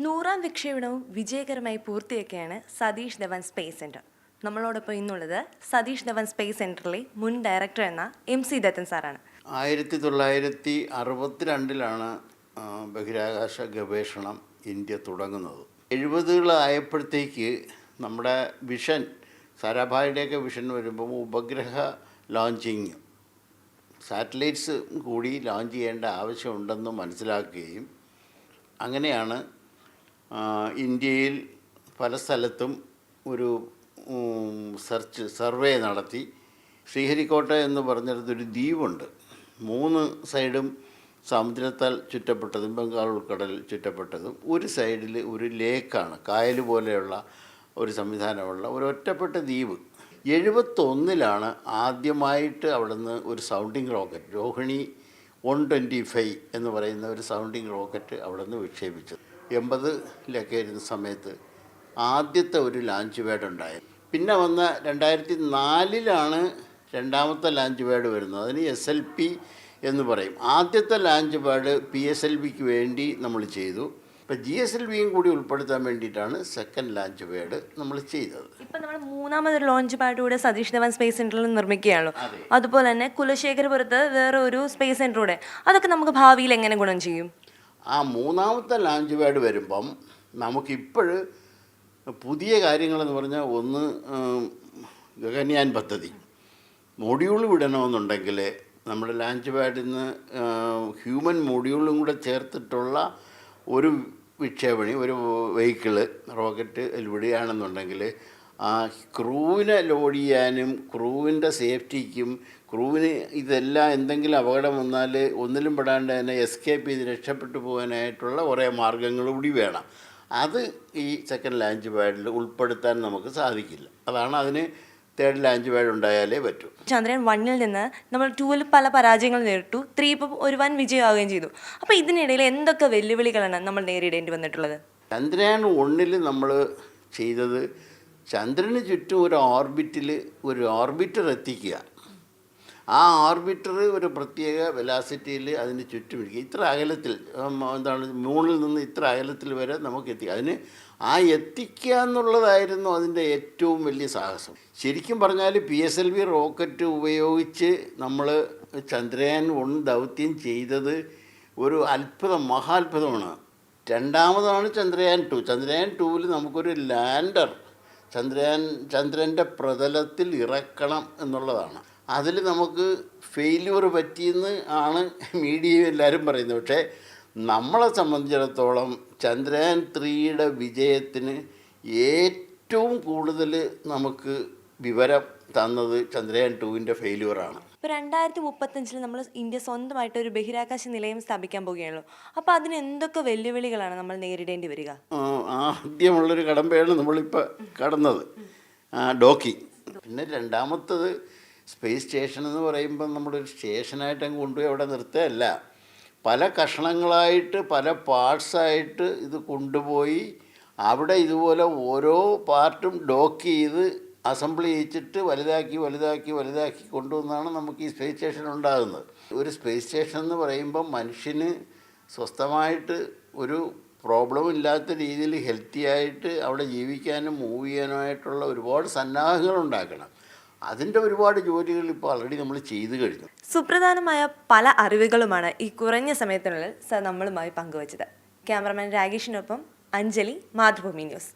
100ാം വിക്ഷേപണവും വിജയകരമായി പൂർത്തിയാക്കിയാണ് Satheesh Dhawan space centre. നമ്മളോടൊപ്പം ഇന്നുള്ളത് സതീഷ് ധവൻ സ്പേസ് സെൻറ്ററിലെ മുൻ ഡയറക്ടർ എന്ന MC ദത്തൻ സാറാണ്. 1962 ബഹിരാകാശ ഗവേഷണം ഇന്ത്യ തുടങ്ങുന്നത്. 70കളായപ്പോഴത്തേക്ക് നമ്മുടെ വിഷൻ, സാരാഭായിയുടെയൊക്കെ വിഷൻ വരുമ്പോൾ ഉപഗ്രഹ ലോഞ്ചിങ്, സാറ്റലൈറ്റ്സ് കൂടി ലോഞ്ച് ചെയ്യേണ്ട ആവശ്യമുണ്ടെന്ന് മനസ്സിലാക്കുകയും അങ്ങനെയാണ് ഇന്ത്യയിൽ പല സ്ഥലത്തും ഒരു സർവേ നടത്തി. ശ്രീഹരിക്കോട്ട എന്ന് പറഞ്ഞിടത്തൊരു ദ്വീപുണ്ട്. 3 സൈഡും സമുദ്രത്താൽ ചുറ്റപ്പെട്ടതും ബംഗാൾ ഉൾക്കടൽ ചുറ്റപ്പെട്ടതും, ഒരു സൈഡിൽ ഒരു ലേക്കാണ്, കായൽ പോലെയുള്ള ഒരു സംവിധാനമുള്ള ഒരു ഒറ്റപ്പെട്ട ദ്വീപ്. 71 ആദ്യമായിട്ട് അവിടുന്ന് ഒരു സൗണ്ടിങ് റോക്കറ്റ്, രോഹിണി 125 എന്ന് പറയുന്ന ഒരു സൗണ്ടിങ് റോക്കറ്റ് അവിടുന്ന് വിക്ഷേപിച്ചത്. 80-ലൊക്കെ ഇരുന്ന സമയത്ത് ആദ്യത്തെ ഒരു ലാഞ്ച് പാഡ് ഉണ്ടായത്. പിന്നെ വന്ന 2004 രണ്ടാമത്തെ ലാഞ്ച് പാഡ് വരുന്നത്. അതിന് SLP എന്ന് പറയും. ആദ്യത്തെ ലാഞ്ച് പാഡ് PSLVക്ക് വേണ്ടി നമ്മൾ ചെയ്തു. ഇപ്പം GSLVയും കൂടി ഉൾപ്പെടുത്താൻ വേണ്ടിയിട്ടാണ് സെക്കൻഡ് ലാഞ്ച് പാഡ് നമ്മൾ ചെയ്തത്. ഇപ്പം നമ്മൾ 3ാമതൊരു ലോഞ്ച് പാഡ് കൂടെ സതീഷ് ധവൻ സ്പേസ് സെൻറ്ററിൽ നിർമ്മിക്കുകയാണല്ലോ. അതുപോലെ തന്നെ കുലശേഖരപുരത്ത് വേറെ ഒരു സ്പേസ് സെൻറ്റർ കൂടെ, അതൊക്കെ നമുക്ക് ഭാവിയിൽ എങ്ങനെ ഗുണം ചെയ്യും? ആ 3ാമത്തെ ലാഞ്ച് പാഡ് വരുമ്പം നമുക്കിപ്പോഴ് പുതിയ കാര്യങ്ങളെന്ന് പറഞ്ഞാൽ, ഒന്ന് ഗഗൻയാൻ പദ്ധതി, മൊഡ്യൂൾ വിടണമെന്നുണ്ടെങ്കിൽ നമ്മുടെ ലാഞ്ച് പാഡിൽ നിന്ന് ഹ്യൂമൻ മൊഡ്യൂളും കൂടെ ചേർത്തിട്ടുള്ള ഒരു വിക്ഷേപണി, ഒരു വെഹിക്കിള്, റോക്കറ്റ് വിടുകയാണെന്നുണ്ടെങ്കിൽ ആ ക്രൂവിനെ ലോഡ് ചെയ്യാനും ക്രൂവിൻ്റെ സേഫ്റ്റിക്കും, ക്രൂവിന് ഇതെല്ലാം എന്തെങ്കിലും അപകടം വന്നാൽ ഒന്നിലും പെടാണ്ട് തന്നെ എസ്കേപ്പ് ചെയ്ത് രക്ഷപ്പെട്ടു പോകാനായിട്ടുള്ള കുറേ മാർഗ്ഗങ്ങൾ കൂടി വേണം. അത് ഈ സെക്കൻഡ് ലാഞ്ച് പാഡിൽ ഉൾപ്പെടുത്താൻ നമുക്ക് സാധിക്കില്ല. അതാണ് അതിന് തേർഡ് ലാഞ്ച് പാഡ് ഉണ്ടായാലേ പറ്റൂ. ചന്ദ്രയാൻ 1-ൽ നിന്ന് നമ്മൾ 2-ൽ പല പരാജയങ്ങൾ നേരിട്ടു, 3 ഇപ്പോൾ ഒരു വൻ വിജയമാവുകയും ചെയ്തു. അപ്പോൾ ഇതിനിടയിൽ എന്തൊക്കെ വെല്ലുവിളികളാണ് നമ്മൾ നേരിടേണ്ടി വന്നിട്ടുള്ളത്? ചന്ദ്രയാൻ 1-ൽ നമ്മൾ ചെയ്തത് ചന്ദ്രന് ചുറ്റും ഒരു ഓർബിറ്റർ എത്തിക്കുക. ആ ഓർബിറ്റർ ഒരു പ്രത്യേക വെലാസിറ്റിയിൽ അതിന് ചുറ്റും ഇരിക്കുക. ഇത്ര അകലത്തിൽ, മൂണിൽ നിന്ന് ഇത്ര അകലത്തിൽ വരെ നമുക്ക് എത്തിക്കുക. അതിന് എത്തിക്കുക എന്നുള്ളതായിരുന്നു അതിൻ്റെ ഏറ്റവും വലിയ സാഹസം. ശരിക്കും പറഞ്ഞാൽ PSLV റോക്കറ്റ് ഉപയോഗിച്ച് നമ്മൾ ചന്ദ്രയാൻ 1 ദൗത്യം ചെയ്തത് ഒരു മഹാത്ഭുതമാണ്. രണ്ടാമതാണ് ചന്ദ്രയാൻ 2. ചന്ദ്രയാൻ 2-ൽ നമുക്കൊരു ലാൻഡർ ചന്ദ്രൻ്റെ പ്രതലത്തിൽ ഇറക്കണം എന്നുള്ളതാണ്. അതിൽ നമുക്ക് ഫെയില്യൂർ പറ്റിയെന്ന് ആണ് മീഡിയയും എല്ലാവരും പറയുന്നത്. പക്ഷേ നമ്മളെ സംബന്ധിച്ചിടത്തോളം ചന്ദ്രയാൻ 3യുടെ വിജയത്തിന് ഏറ്റവും കൂടുതൽ നമുക്ക് വിവരം തന്നത് ചന്ദ്രയാൻ 2-ൻ്റെ ഫെയില്യൂറാണ്. ഇപ്പോൾ 2035 നമ്മൾ ഇന്ത്യ സ്വന്തമായിട്ട് ഒരു ബഹിരാകാശ നിലയം സ്ഥാപിക്കാൻ പോവുകയാണല്ലോ. അപ്പോൾ അതിന് എന്തൊക്കെ വെല്ലുവിളികളാണ് നമ്മൾ നേരിടേണ്ടി വരിക? ആദ്യമുള്ളൊരു കടമ്പയാണ് നമ്മളിപ്പോൾ കടന്നത്, ഡോക്കിങ്. പിന്നെ രണ്ടാമത്തത് സ്പേസ് സ്റ്റേഷൻ എന്ന് പറയുമ്പം നമ്മളൊരു സ്റ്റേഷനായിട്ട് അങ്ങ് കൊണ്ടുപോയി അവിടെ നിർത്തുകയല്ല, പല കഷണങ്ങളായിട്ട് പല പാർട്സായിട്ട് ഇത് കൊണ്ടുപോയി അവിടെ ഇതുപോലെ ഓരോ പാർട്ടും ഡോക്ക് ചെയ്ത് അസംബിൾ ചെയ്യിച്ചിട്ട് വലുതാക്കി കൊണ്ടുവന്നാണ് നമുക്ക് ഈ സ്പേസ് സ്റ്റേഷൻ ഉണ്ടാകുന്നത്. ഒരു സ്പേസ് സ്റ്റേഷൻ എന്ന് പറയുമ്പം മനുഷ്യന് സ്വസ്ഥമായിട്ട് ഒരു പ്രോബ്ലം ഇല്ലാത്ത രീതിയിൽ ഹെൽത്തി ആയിട്ട് അവിടെ ജീവിക്കാനും മൂവ് ചെയ്യാനുമായിട്ടുള്ള ഒരുപാട് സന്നാഹങ്ങൾ ഉണ്ടാക്കണം. അതിൻ്റെ ഒരുപാട് ജോലികൾ ഇപ്പോൾ ഓൾറെഡി നമ്മൾ ചെയ്തു കഴിഞ്ഞു. സുപ്രധാനമായ പല അറിവുകളുമാണ് ഈ കുറഞ്ഞ സമയത്തിനുള്ളിൽ സർ നമ്മളുമായി പങ്കുവച്ചത്. ക്യാമറമാൻ രാഗേഷിനൊപ്പം അഞ്ജലി, മാതൃഭൂമി ന്യൂസ്.